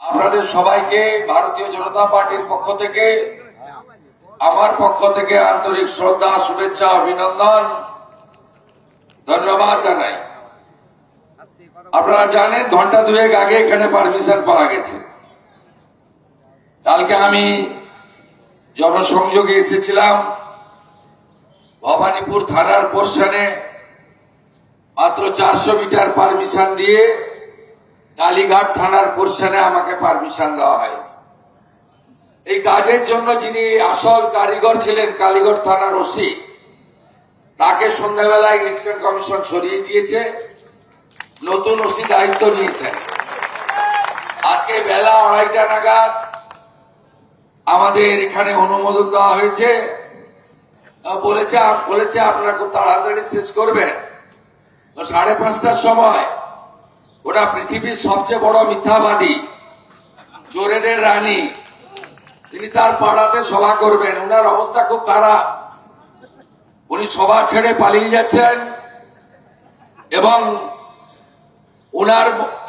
আপনাদের সবাইকে ভারতীয় জনতা পার্টির পক্ষ থেকে আমার পক্ষ থেকে আন্তরিক শ্রদ্ধা, শুভেচ্ছা, অভিনন্দন, ধন্যবাদ জানাই। আপনারা জানেন ঘন্টা দুয়েক আগে এখানে পারমিশন পাওয়া গেছে। কালকে আমি জনসংযোগে এসেছিলাম। ভবানীপুর থানার পোর্শনে মাত্র 400 মিটার পারমিশন দিয়ে কালীঘাট থানার পোর্শনে আমাকে পারমিশন দেওয়া হয়। এই কাজের জন্য যিনি আসল কারিগর ছিলেন কালীঘাট থানার ওসি, তাকে সন্ধ্যাবেলায় ইলেকশন কমিশন সরিয়ে দিয়েছে, নতুন ওসি দায়িত্ব নিয়েছেন। আজকে বেলা 2:30টা নাগাদ আমাদের এখানে অনুমোদন দেওয়া হয়েছে। বলেছে আপনারা খুব তাড়াতাড়ি শেষ করবেন। তো 5:30টার সময় ওটা পৃথিবীর সবচেয়ে বড় মিথ্যাবাদী, চোরেদের রানী, তিনি তার পাড়াতে সভা করবেন। ওনার অবস্থা খুব খারাপ, উনি সভা ছেড়ে পালিয়ে যাচ্ছেন এবং ওনার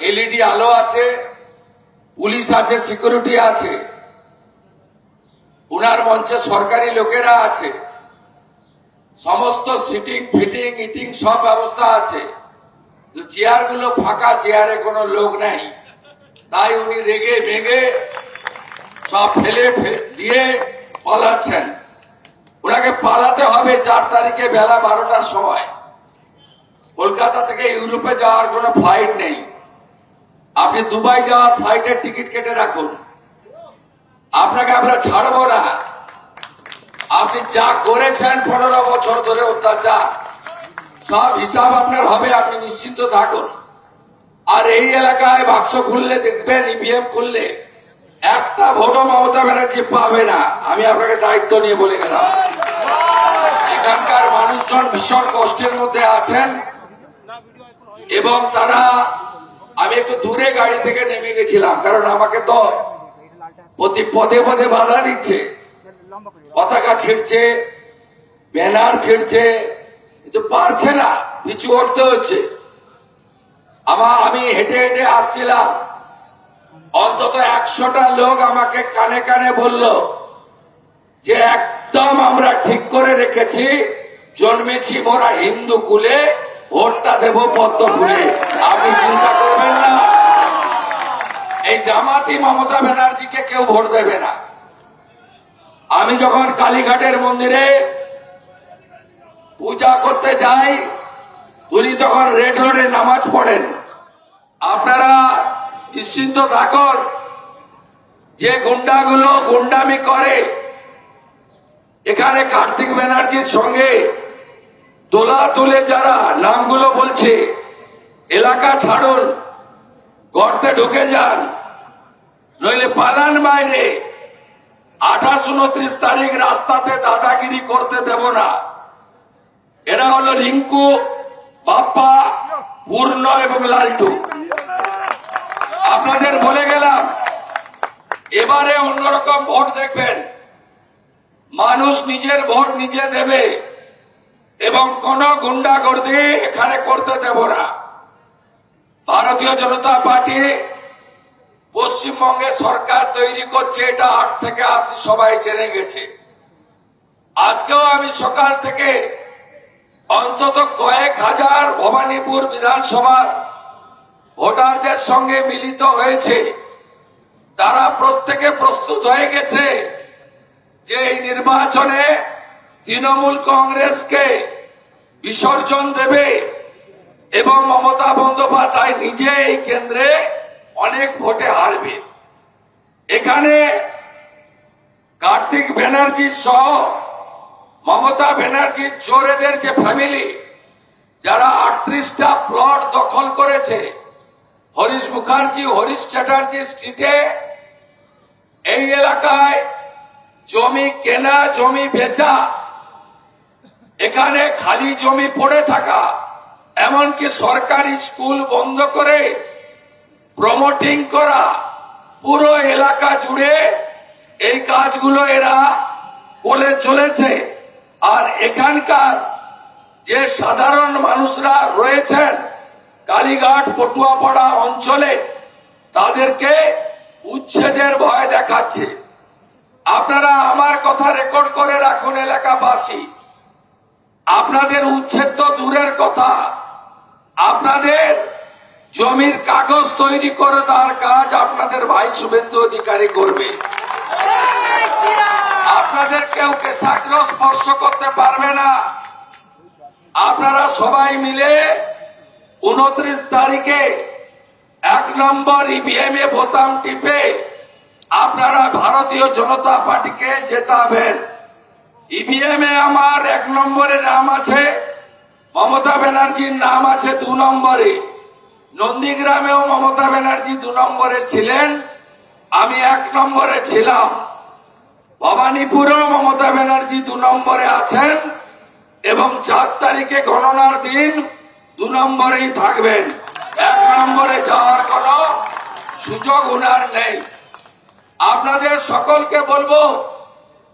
এলইডি আলো আছে, পুলিশ আছে, সিকিউরিটি আছে, ওনার মঞ্চে সরকারি লোকেরা আছে, সমস্ত সিটিং ফিটিং ইটিং সব ব্যবস্থা আছে। চেয়ার গুলো ফাঁকা, চেয়ারে কোনো লোক নাই। তাই উনি রেগে ভেগে সব ফেলে দিয়ে পালাচ্ছেন। ওনাকে পালাতে হবে 4 তারিখে বেলা 12টার সময়। কলকাতা থেকে ইউরোপে যাওয়ার কোনো ফ্লাইট নেই। আপনি দুবাই যাওয়ার ফ্লাইটের টিকিট কেটে রাখুন, আপনাকে আমরা ছাড়বো না। আপনি যা করেছেন 15 বছর ধরে অত্যাচার, সব হিসাব আপনার হবে, আপনি নিশ্চিন্ত থাকুন। আর এই এলাকায় বাক্স খুললে দেখবেন, ইভিএম খুললে একটা ভোটও মমতা ব্যানার্জি পাবে না। আমি আপনাকে দায়িত্ব নিয়ে বলে গেলাম। এখানকার মানুষজন ভীষণ কষ্টের মধ্যে আছেন এবং তারা, আমি একটু দূরে গাড়ি থেকে নেমে গেছিলাম, কারণ আমাকে তো প্রতি পদে পদে বাধা দিচ্ছে, পতাকা ছিঁড়ছে, ব্যানার ছিঁড়ছে, কিন্তু পারছে না, পিছু করতে হচ্ছে। আমি হেঁটে হেঁটে আসছিলাম, অন্তত 100টা লোক আমাকে কানে কানে বলল যে একদম আমরা ঠিক করে রেখেছি, জন্মেছি মোরা হিন্দু কুলে, ভোটটা দেব পদ্ম ফুলে। আপনি চিন্তা করবেন না, এই জামাতি মমতা ব্যানার্জিকে কেউ ভোট দেবে না। আমি যখন কালীঘাটের মন্দিরে পূজা করতে যাই, উনি তখন রেড রোডে নামাজ পড়েন। আপনারা নিশ্চিন্ত থাকুন, যে গুন্ডাগুলো গুন্ডামি করে এখানে কার্তিক ব্যানার্জির সঙ্গে তোলা তুলে যারা নামগুলো বলছে, এলাকা ছাড়ুন, গর্তে ঢুকে যান, নইলে পালান বাইরে। 28-29 তারিখ রাস্তাতে দাদাগিরি করতে দেব না। এরা হলো রিঙ্কু, বাপ্পা, পূর্ণ এবং লালটু। আপনাদের বলে গেলাম, এবারে অন্যরকম ভোট দেখবেন। মানুষ নিজের ভোট নিজে দেবে এবং কোন গুন্ডাগর্দি এখানে করতে দেব না। ভারতীয় জনতা পার্টি পশ্চিমবঙ্গে সরকার তৈরি করছে, এটা 8 থেকে 80 সবাই জেনে গেছে। আজকেও আমি সকাল থেকে অন্তত কয়েক হাজার ভবানীপুর বিধানসভার ভোটারদের সঙ্গে মিলিত হয়েছে। তারা প্রত্যেকে প্রস্তুত হয়ে গেছে যে এই নির্বাচনে তৃণমূল কংগ্রেসকে বিসর্জন দেবে এবং মমতা বন্দ্যোপাধ্যায় নিজে এই কেন্দ্রে অনেক ভোটে হারবে। এখানে কার্তিক ব্যানার্জি সহ মমতা ব্যানার্জির চোরেদের যে ফ্যামিলি, যারা 38টা প্লট দখল করেছে হরিশ মুখার্জি, হরিশ চ্যাটার্জি স্ট্রিটে, এই এলাকায় জমি কেনা, জমি বেচা, এখানে খালি জমি পড়ে থাকা, এমনকি সরকারি স্কুল বন্ধ করে প্রমোটিং করা, পুরো এলাকা জুড়ে এই কাজগুলো এরা করে চলেছে। আর এখানকার যে সাধারণ মানুষরা রয়েছেন কালীঘাট পটুয়াপাড়া অঞ্চলে, তাদেরকে উচ্ছেদের ভয় দেখাচ্ছে। আপনারা আমার কথা রেকর্ড করে রাখুন এলাকাবাসী, আপনাদের উচ্ছেদ তো দূরের কথা, আপনাদের জমির কাগজ তৈরি করে দেওয়ার কাজ আপনাদের ভাই শুভেন্দু অধিকারী করবে। আপনাদের কেউ কেশাগ্র স্পর্শ করতে পারবে না। আপনারা সবাই মিলে 29 তারিখে 1 নম্বর ইভিএম এ বোতাম টিপে আপনারা ভারতীয় জনতা পার্টিকে জেতাবেন। ইভিএম এ আমার 1 নম্বরে নাম আছে, মমতা ব্যানার্জির নাম আছে 2 নম্বরে। নন্দীগ্রামেও মমতা ব্যানার্জি 2 নম্বরে ছিলেন, আমি 1 নম্বরে ছিলাম। ভবানীপুরেও মমতা ব্যানার্জি 2 নম্বরে আছেন এবং 4 তারিখে গণনার দিন 2 নম্বরেই থাকবেন। 1 নম্বরে যাওয়ার কোন সুযোগ ওনার নেই। আপনাদের সকলকে বলবো,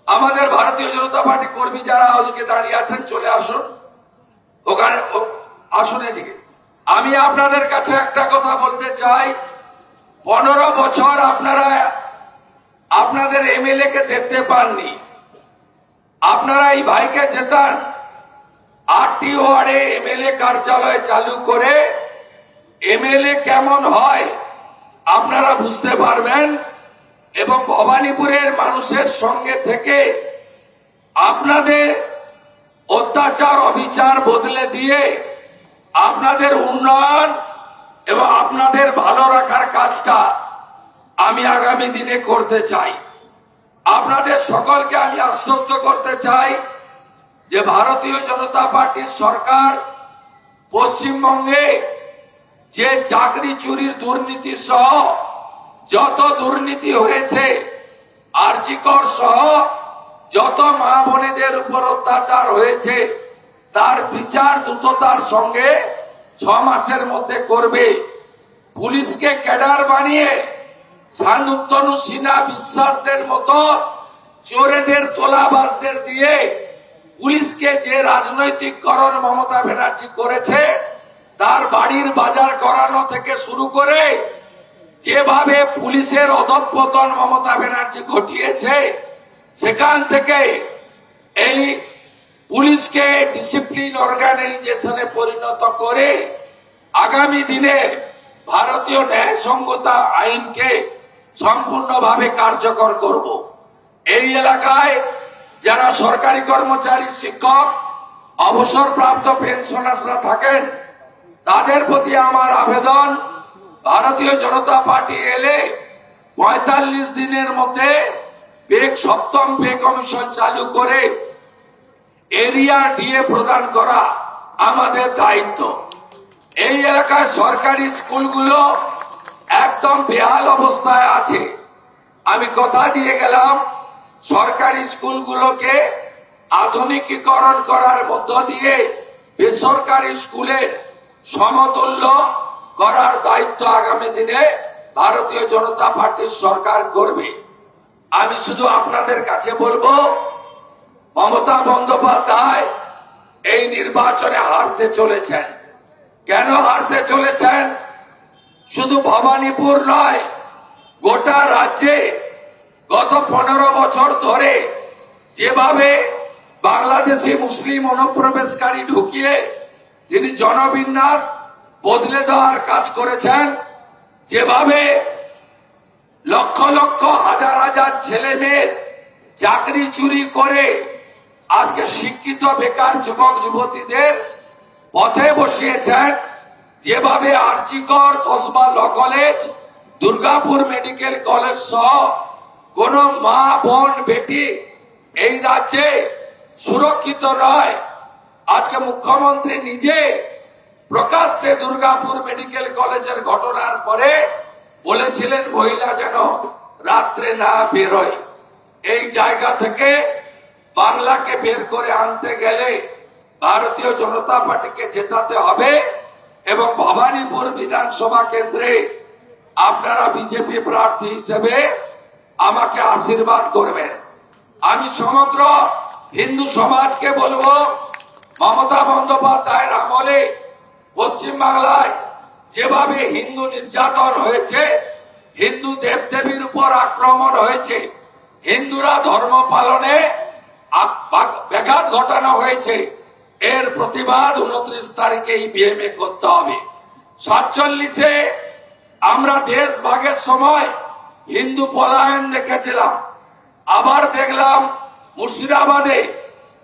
আমাদের ভারতীয় জনতা পার্টি কর্মী যারা ওদিকে দাঁড়িয়ে আছেন চলে আসুন, ওখানে আসুন এদিকে। আমি আপনাদের কাছে একটা কথা বলতে চাই, 15 বছর আপনারা আপনাদের এমএলএ কে দেখতে পাননি। আপনারা এই ভাইকে জেতান, 8টি ওয়ার্ডে এমএলএ কার্যালয় চালু করে এমএলএ কেমন হয় আপনারা বুঝতে পারবেন এবং ভবানীপুরের মানুষের সঙ্গে থেকে আপনাদের অত্যাচার অবিচার বদলে দিয়ে আপনাদের উন্নয়ন এবং আপনাদের ভালো রাখার কাজটা আমি আগামী দিনে করতে চাই। আপনাদের সকলকে আমি আশ্বস্ত করতে চাই যে ভারতীয় জনতা পার্টির সরকার পশ্চিমবঙ্গে যে চাকরি চুরির দুর্নীতি সহ যত দুর্নীতি হয়েছে, আরজিকর সহ যত মা বোনেদের উপর অত্যাচার হয়েছে, তার বিচার দ্রুততার সঙ্গে 6 মাসের মধ্যে করবে। পুলিশকে ক্যাডার বানিয়ে শান্তনু সিনহা বিশ্বাসদের মতো চোরেদের তোলাবাজদের দিয়ে পুলিশকে যে রাজনৈতিককরণ মমতা ব্যানার্জি করেছে, তার বাড়ির বাজার করানো থেকে শুরু করে যেভাবে পুলিশের অধঃপতন মমতা ব্যানার্জি ঘটিয়েছে, সেখান থেকে এই পুলিশকে ডিসিপ্লিন অর্গানাইজেশনে পরিণত করে আগামী দিনে ভারতীয় ন্যায়সঙ্গতা আইনকে সম্পূর্ণভাবে কার্যকর করব। এই এলাকায় যারা সরকারি কর্মচারী, শিক্ষক, অবসরপ্রাপ্ত পেনশনার্সরা থাকেন, তাদের প্রতি আমার আবেদন, ভারতীয় জনতা পার্টি এলে 45 দিনের মধ্যে 7ম পে কমিশন চালু করে এরিয়া ডিএ প্রদান করা আমাদের দায়িত্ব। এই এলাকায় সরকারি স্কুলগুলো একদম বেহাল অবস্থায় আছে। আমি কথা দিয়ে গেলাম, সরকারি স্কুলগুলোকে আধুনিকীকরণ করার মধ্য দিয়ে বেসরকারি স্কুলের সমতুল্য করার দায়িত্ব আগামী দিনে ভারতীয় জনতা পার্টির সরকার করবে। আমি শুধু আপনাদের কাছে বলবো, মমতা বন্দ্যোপাধ্যায় এই নির্বাচনে হারতে চলেছেন। কেন হারতে চলেছেন? শুধু ভবানীপুর নয়, গোটা রাজ্যে গত 15 বছর ধরে যেভাবে বাংলাদেশি মুসলিম অনুপ্রবেশকারী ঢুকিয়ে তিনি জনবিন্যাস বদলে দেওয়ার কাজ করেছেন, যেভাবে লক্ষ লক্ষ হাজার হাজার ছেলে মেয়ের চাকরি চুরি করে আজকে শিক্ষিত বেকার যুবক যুবতীদের পথে বসিয়েছেন, যেভাবে RG Kar, Kasba law college, Durgapur medical college সহ কোন মা বোন বেটি এই রাজ্যে সুরক্ষিত নয়। আজকে মুখ্যমন্ত্রী নিজে প্রকাশ্যে দুর্গাপুর মেডিকেল কলেজের ঘটনার পরে বলেছিলেন মহিলা যেন রাত্রে না বেরোয়। এই জায়গা থেকে বাংলাকে বের করে আনতে গেলে ভারতীয় জনতা পার্টিকে জেতাতে হবে এবং ভবানীপুর বিধানসভা কেন্দ্রে আপনারা বিজেপি প্রার্থী হিসেবে আমাকে আশীর্বাদ করবেন। আমি সমগ্র হিন্দু সমাজকে বলবো, মমতা বন্দ্যোপাধ্যায়ের আমলে পশ্চিমবাংলায় যেভাবে হিন্দু নির্যাতন হয়েছে, হিন্দু দেবদেবীর উপর উপর আক্রমণ হয়েছে, হিন্দুরা ধর্ম পালনে ব্যাঘাত ঘটানো হয়েছে, এর প্রতিবাদ 29 তারিখে ইভিএমে করতে হবে। 47-এ আমরা দেশ ভাগের সময় হিন্দু পলায়ন দেখেছিলাম, আবার দেখলাম মুর্শিদাবাদে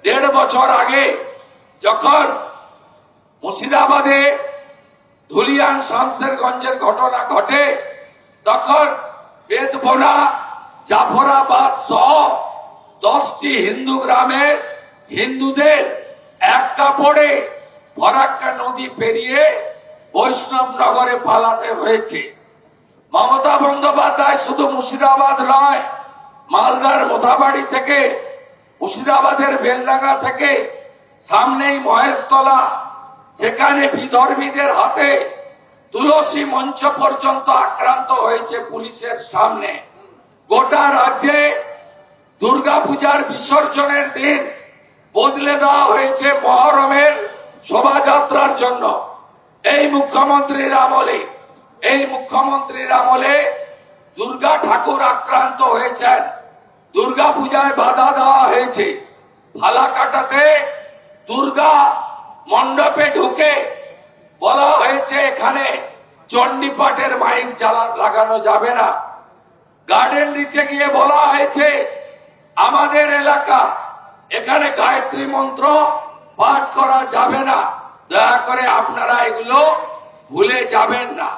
1.5 বছর আগে যখন মুর্শিদাবাদে ধুলিয়ান শামসেরগঞ্জের ঘটনা ঘটে, তখন বেদবোনা, জাফরাবাদ সহ 10টি হিন্দু গ্রামের হিন্দুদের এক কাপড়ে ফরাক্কা নদী পেরিয়ে বৈষ্ণবনগরে পালাতে হয়েছে। মমতা বন্দ্যোপাধ্যায় শুধু মুর্শিদাবাদ নয়, মালদার মোথাবাড়ি থেকে, মুর্শিদাবাদের বেলডাঙ্গা থেকে, সামনেই মহেশতলা, সেখানে বিধর্মীদের হাতে তুলসী মঞ্চ পর্যন্ত আক্রান্ত হয়েছে পুলিশের সামনে। গোটা রাজ্যে দুর্গাপূজার বিসর্জনের দিন বদলে দেওয়া হয়েছে মহরমের শোভাযাত্রার জন্য। এই মুখ্যমন্ত্রীর আমলে দুর্গা ঠাকুর আক্রান্ত হয়েছেন, দুর্গাপূজায় বাধা দেওয়া হয়েছে। ফালাকাটাতে দুর্গা মণ্ডপে ঢুকে বলা হয়েছে এখানে চণ্ডীপাঠের মাইক লাগানো যাবে না। গার্ডেন রিচে গিয়ে বলা হয়েছে আমাদের এলাকা, এখানে গায়ত্রী মন্ত্র পাঠ করা যাবে না। দয়া করে আপনারা এগুলো ভুলে যাবেন না।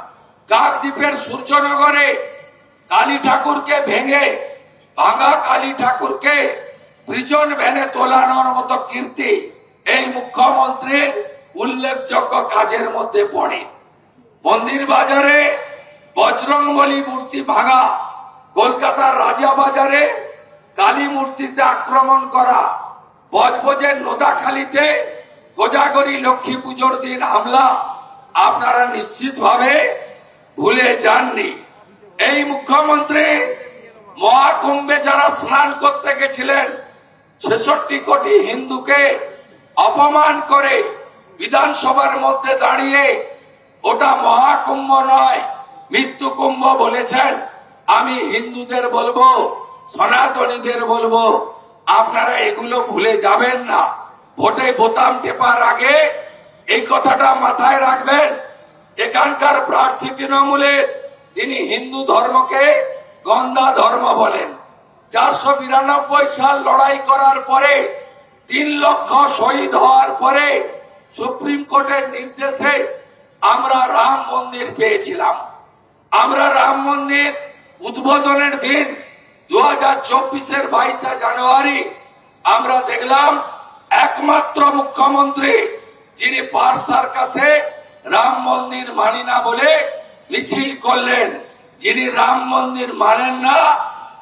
কাকদ্বীপের সূর্যনগরে কালী ঠাকুরকে ভাঙা কালী ঠাকুরকে প্রিজন ভ্যানে তোলানোর মতো কীর্তি এই মুখ্যমন্ত্রীর উল্লেখযোগ্য কাজের মধ্যে পড়ে। মন্দির বাজারে বজরংবলী মূর্তি ভাঙা, কলকাতার রাজাবাজারে কালী মূর্তিতে আক্রমণ করা, বজবজের নোদাখালীতে কোজাগরী লক্ষ্মী পুজোর দিন হামলা আপনারা নিশ্চিতভাবে ভুলে যাননি। এই মুখ্যমন্ত্রী মহাকুম্ভে যারা স্নান করতে গেছিলেন 66 কোটি হিন্দুকে অপমান করে বিধানসভার মধ্যে দাঁড়িয়ে ওটা মহাকুম্ভ নয় মৃত্যু কুম্ভ বলেছেন। আমি হিন্দুদের বলবো, সনাতনীদের বলবো, আপনারা এগুলো ভুলে যাবেন না। ভোটে বোতাম টেপার আগে এই কথাটা মাথায় রাখবেন। এখানকার প্রার্থী তৃণমূলের, তিনি হিন্দু ধর্মকে গন্ধা ধর্ম বলেন। 492 সাল লড়াই করার পরে, 3 লক্ষ শহীদ হওয়ার পরে সুপ্রিম কোর্টের নির্দেশে আমরা রাম মন্দির পেয়েছিলাম। আমরা রাম মন্দির উদ্বোধনের দিন 2024-এর 22 জানুয়ারি আমরা দেখলাম একমাত্র মুখ্যমন্ত্রী যিনি পার্ক সার্কাসে রাম মন্দির মানি না বলে মিছিল করলেন। যিনি রাম মন্দির মানেন না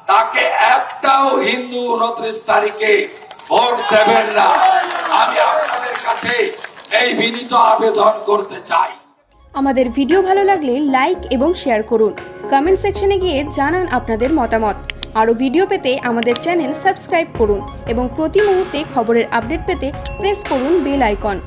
তাকে একটাও হিন্দু 29 তারিখে ভোট দেবেন না। আমি আপনাদের কাছে এই বিনীত আবেদন করতে চাই। আমাদের ভিডিও ভালো লাগলে লাইক এবং শেয়ার করুন। কমেন্ট সেকশনে গিয়ে জানান আপনাদের মতামত। আরও ভিডিও পেতে আমাদের চ্যানেল সাবস্ক্রাইব করুন এবং প্রতি মুহূর্তে খবরের আপডেট পেতে প্রেস করুন বেল আইকন।